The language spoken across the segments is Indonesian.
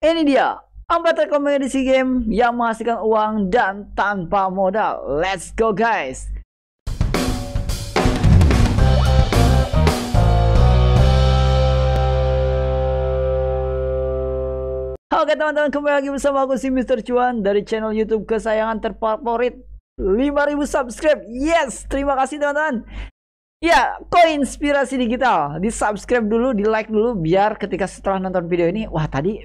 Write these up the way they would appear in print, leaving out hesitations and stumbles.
Ini dia 4 rekomendasi game yang menghasilkan uang dan tanpa modal. Let's go guys. Oke teman-teman, kembali lagi bersama aku si Mr. Cuan dari channel YouTube kesayangan terfavorit 5.000 subscribe. Yes, terima kasih teman-teman. Ya, Koinspirasi Digital, di subscribe dulu, di like dulu, biar ketika setelah nonton video ini, wah tadi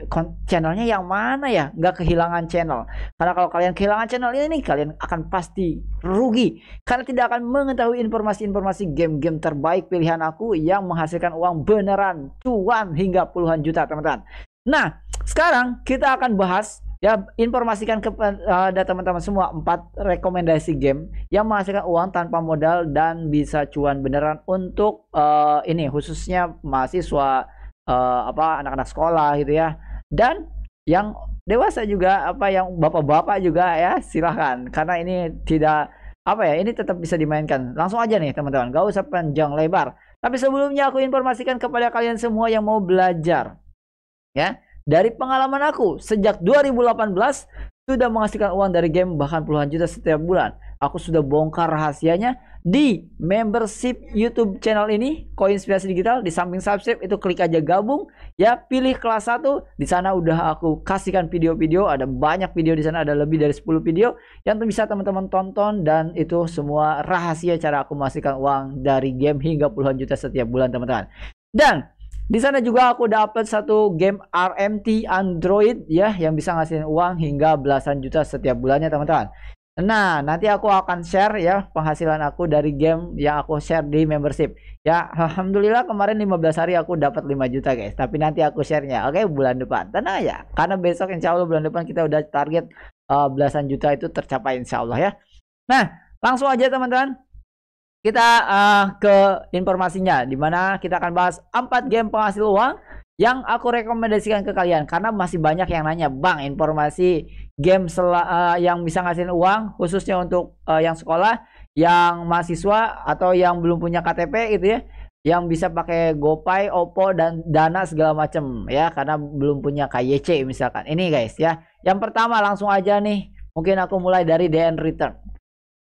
channelnya yang mana ya, nggak kehilangan channel. Karena kalau kalian kehilangan channel ini, kalian akan pasti rugi, karena tidak akan mengetahui informasi-informasi game-game terbaik pilihan aku yang menghasilkan uang beneran, cuan hingga puluhan juta teman-teman. Nah, sekarang kita akan bahas ya, informasikan kepada teman-teman semua 4 rekomendasi game yang menghasilkan uang tanpa modal dan bisa cuan beneran untuk ini khususnya mahasiswa, anak-anak sekolah gitu ya, dan yang dewasa juga, yang bapak-bapak juga ya, silahkan, karena ini tidak ini tetap bisa dimainkan. Langsung aja nih teman-teman, gak usah panjang lebar. Tapi sebelumnya aku informasikan kepada kalian semua yang mau belajar ya, dari pengalaman aku sejak 2018 sudah menghasilkan uang dari game bahkan puluhan juta setiap bulan. Aku sudah bongkar rahasianya di membership YouTube channel ini, Koinspirasi Digital. Di samping subscribe itu klik aja gabung ya, pilih kelas 1. Di sana udah aku kasihkan video-video, ada banyak video di sana, ada lebih dari 10 video yang bisa teman-teman tonton, dan itu semua rahasia cara aku menghasilkan uang dari game hingga puluhan juta setiap bulan teman-teman. Dan di sana juga aku udah upload satu game RMT Android ya, yang bisa ngasihin uang hingga belasan juta setiap bulannya teman-teman. Nah, nanti aku akan share ya penghasilan aku dari game yang aku share di membership. Ya, alhamdulillah kemarin 15 hari aku dapat 5 juta guys. Tapi nanti aku share-nya, oke, bulan depan. Tenang ya, karena besok insya Allah bulan depan kita udah target belasan juta itu tercapai insya Allah ya. Nah, langsung aja teman-teman, kita ke informasinya, dimana kita akan bahas 4 game penghasil uang yang aku rekomendasikan ke kalian. Karena masih banyak yang nanya, bang, informasi game yang bisa ngasihin uang khususnya untuk yang sekolah, yang mahasiswa, atau yang belum punya KTP gitu ya, yang bisa pakai GoPay, OPPO, dan Dana segala macam ya, karena belum punya KYC misalkan. Ini guys ya, yang pertama langsung aja nih, mungkin aku mulai dari DN Return.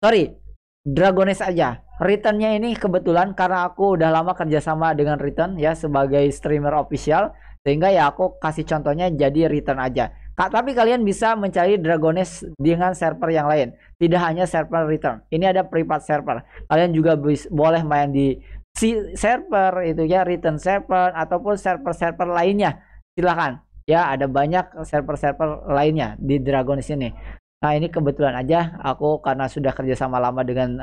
Sorry, Dragoness aja. Returnnya ini kebetulan karena aku udah lama kerjasama dengan Return ya sebagai streamer official, sehingga ya aku kasih contohnya jadi Return aja. Tapi kalian bisa mencari Dragoness dengan server yang lain, tidak hanya server Return. Ini ada private server. Kalian juga boleh main di server itu ya, Return server ataupun server-server lainnya. Silahkan ya, ada banyak server-server lainnya di Dragoness ini. Nah, ini kebetulan aja aku karena sudah kerjasama lama dengan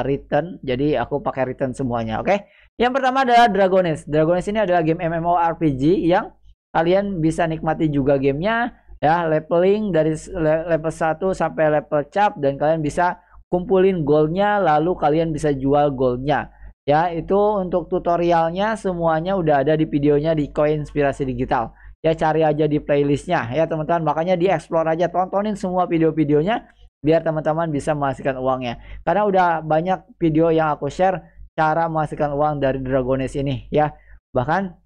Return, jadi aku pakai Return semuanya. Oke, yang pertama adalah Dragoness. Dragoness ini adalah game MMORPG yang kalian bisa nikmati juga gamenya ya, leveling dari level 1 sampai level cap, dan kalian bisa kumpulin goldnya, lalu kalian bisa jual goldnya ya. Itu untuk tutorialnya semuanya udah ada di videonya di Koinspirasi Digital ya, cari aja di playlistnya ya teman-teman. Makanya di explore aja, tontonin semua video-videonya biar teman-teman bisa menghasilkan uangnya, karena udah banyak video yang aku share cara menghasilkan uang dari Dragoness ini ya. Bahkan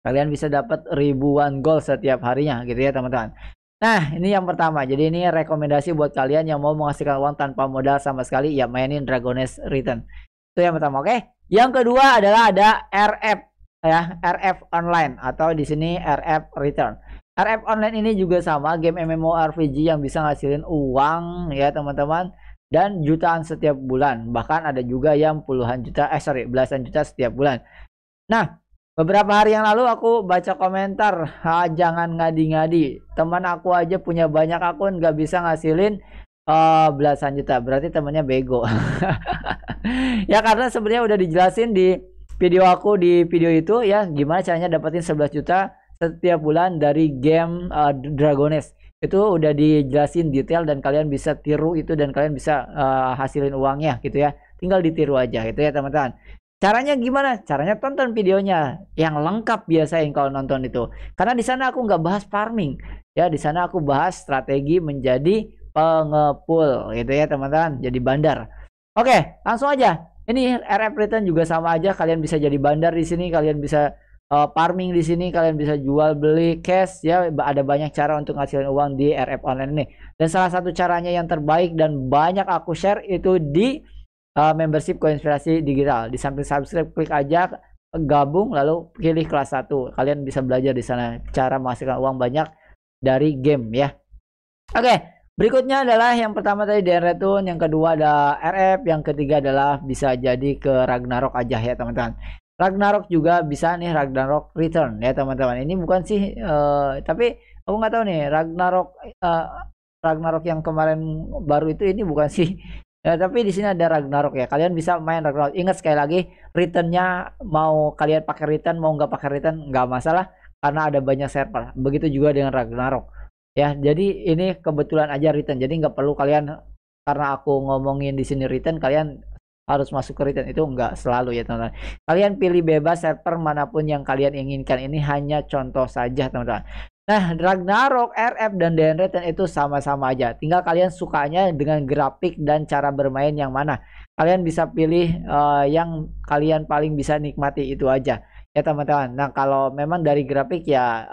kalian bisa dapat ribuan gold setiap harinya gitu ya teman-teman. Nah, ini yang pertama. Jadi ini rekomendasi buat kalian yang mau menghasilkan uang tanpa modal sama sekali ya, mainin Dragoness Return. Itu yang pertama. Oke, yang kedua adalah ada RF ya, RF Online, atau di sini RF Return. RF Online ini juga sama, game MMORPG yang bisa ngasilin uang ya teman-teman, dan jutaan setiap bulan. Bahkan ada juga yang puluhan juta, belasan juta setiap bulan. Nah, beberapa hari yang lalu aku baca komentar, jangan ngadi-ngadi, teman aku aja punya banyak akun gak bisa ngasilin belasan juta, berarti temannya bego. Ya, karena sebenarnya udah dijelasin di video aku di video itu ya, gimana caranya dapetin 11 juta setiap bulan dari game Dragoness. Itu udah dijelasin detail dan kalian bisa tiru itu, dan kalian bisa hasilin uangnya gitu ya. Tinggal ditiru aja gitu ya teman-teman. Caranya gimana? Caranya tonton videonya yang lengkap, biasain kalau nonton itu. Karena di sana aku nggak bahas farming ya, di sana aku bahas strategi menjadi pengepul gitu ya teman-teman, jadi bandar. Oke, langsung aja. Ini RF Return juga sama aja, kalian bisa jadi bandar di sini, kalian bisa farming di sini, kalian bisa jual beli cash ya, ada banyak cara untuk ngasilin uang di RF online ini. Dan salah satu caranya yang terbaik dan banyak aku share itu di membership Koinspirasi Digital. Di samping subscribe klik aja gabung lalu pilih kelas 1. Kalian bisa belajar di sana cara menghasilkan uang banyak dari game ya. Oke, berikutnya adalah yang pertama tadi DN Return, yang kedua ada RF, yang ketiga adalah bisa jadi ke Ragnarok aja ya teman-teman. Ragnarok juga bisa nih, Ragnarok Return ya teman-teman. Ini bukan sih tapi aku nggak tahu nih Ragnarok yang kemarin baru itu ini bukan sih. Ya, tapi di sini ada Ragnarok ya. Kalian bisa main Ragnarok. Ingat sekali lagi, returnnya mau kalian pakai return mau nggak pakai return nggak masalah karena ada banyak server. Begitu juga dengan Ragnarok. Ya, jadi ini kebetulan aja return. Jadi nggak perlu kalian karena aku ngomongin di sini return kalian harus masuk ke return, itu enggak selalu ya teman-teman. Kalian pilih bebas server manapun yang kalian inginkan. Ini hanya contoh saja teman-teman. Nah, Ragnarok, RF, dan DN Return itu sama-sama aja. Tinggal kalian sukanya dengan grafik dan cara bermain yang mana. Kalian bisa pilih yang kalian paling bisa nikmati itu aja ya teman-teman. Nah, kalau memang dari grafik ya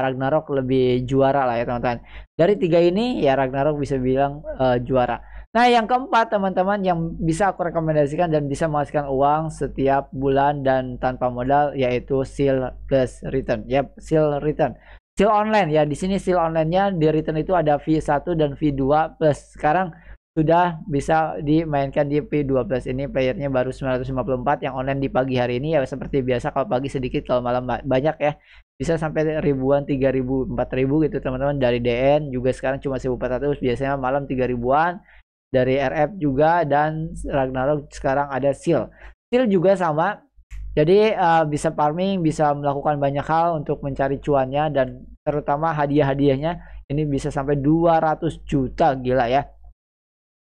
Ragnarok lebih juara lah ya teman-teman. Dari 3 ini ya Ragnarok bisa bilang juara. Nah, yang keempat teman-teman yang bisa aku rekomendasikan dan bisa menghasilkan uang setiap bulan dan tanpa modal yaitu Seal plus Return. Ya, Seal Return. Seal online ya. Di sini Seal online-nya di Return itu ada V1 dan V2 plus. Sekarang sudah bisa dimainkan di V12. Ini playernya baru 954 yang online di pagi hari ini ya, seperti biasa kalau pagi sedikit kalau malam banyak ya. Bisa sampai ribuan, 3000, 4000 gitu teman-teman. Dari DN juga sekarang cuma 1400, biasanya malam 3000-an. Dari RF juga, dan Ragnarok sekarang ada Seal. Seal juga sama. Jadi bisa farming, bisa melakukan banyak hal untuk mencari cuannya, dan terutama hadiah-hadiahnya ini bisa sampai 200 juta, gila ya.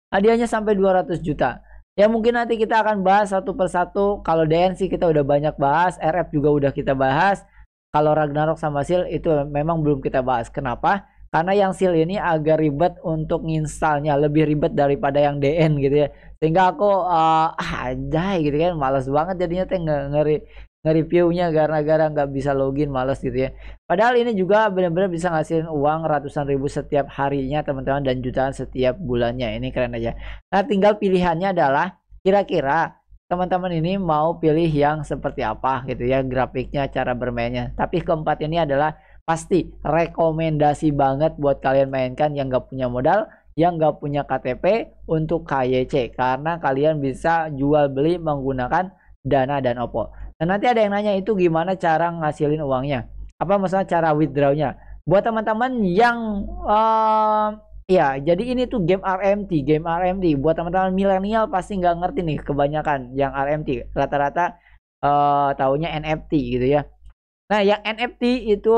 Hadiahnya sampai 200 juta. Ya mungkin nanti kita akan bahas satu persatu. Kalau DN sih kita udah banyak bahas, RF juga udah kita bahas. Kalau Ragnarok sama Seal itu memang belum kita bahas. Kenapa? Karena yang Seal ini agak ribet untuk nginstalnya, lebih ribet daripada yang DN gitu ya. Sehingga aku aja gitu kan, males banget jadinya teh nge-reviewnya gara-gara nggak bisa login, males gitu ya. Padahal ini juga benar-benar bisa ngasihin uang ratusan ribu setiap harinya teman-teman, dan jutaan setiap bulannya. Ini keren aja. Nah, tinggal pilihannya adalah kira-kira teman-teman ini mau pilih yang seperti apa gitu ya, grafiknya, cara bermainnya. Tapi keempat ini adalah pasti rekomendasi banget buat kalian mainkan yang gak punya modal, yang gak punya KTP untuk KYC, karena kalian bisa jual beli menggunakan Dana dan Oppo. Dan nanti ada yang nanya itu gimana cara ngasilin uangnya, apa masalah cara withdrawnya. Buat teman-teman yang ya jadi ini tuh game RMT. Buat teman-teman milenial pasti nggak ngerti nih, kebanyakan yang RMT rata-rata taunya NFT gitu ya. Nah, yang NFT itu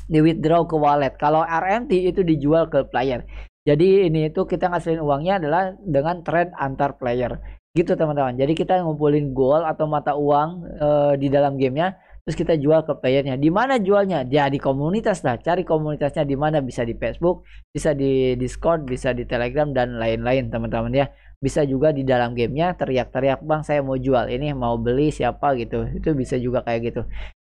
di withdraw ke wallet. Kalau RMT itu dijual ke player. Jadi ini itu kita ngasilin uangnya adalah dengan trade antar player. Gitu teman-teman. Jadi kita ngumpulin gold atau mata uang di dalam gamenya, terus kita jual ke playernya. Di mana jualnya? Ya di komunitas lah. Cari komunitasnya di mana, bisa di Facebook, bisa di Discord, bisa di Telegram dan lain-lain teman-teman ya. Bisa juga di dalam gamenya teriak-teriak, "Bang, saya mau jual ini, mau beli siapa?" gitu. Itu bisa juga kayak gitu.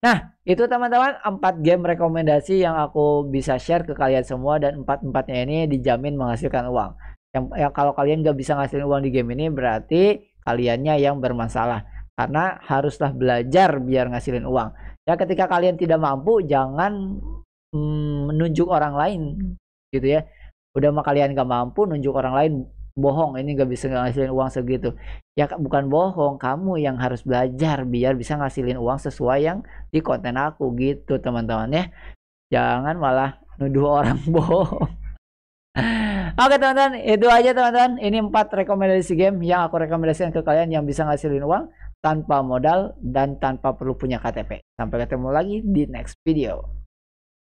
Nah, itu teman-teman 4 game rekomendasi yang aku bisa share ke kalian semua, dan 4-4-nya ini dijamin menghasilkan uang. Yang kalau kalian gak bisa ngasilin uang di game ini berarti kaliannya yang bermasalah, karena haruslah belajar biar ngasilin uang. Ya ketika kalian tidak mampu jangan menunjuk orang lain gitu ya. Udah mah kalian gak mampu, nunjuk orang lain, bohong ini gak bisa ngasilin uang segitu. Ya bukan bohong, kamu yang harus belajar biar bisa ngasilin uang sesuai yang di konten aku gitu teman-teman ya. Jangan malah nuduh orang bohong. Oke teman-teman, itu aja teman-teman. Ini 4 rekomendasi game yang aku rekomendasikan ke kalian yang bisa ngasilin uang tanpa modal dan tanpa perlu punya KTP. Sampai ketemu lagi di next video.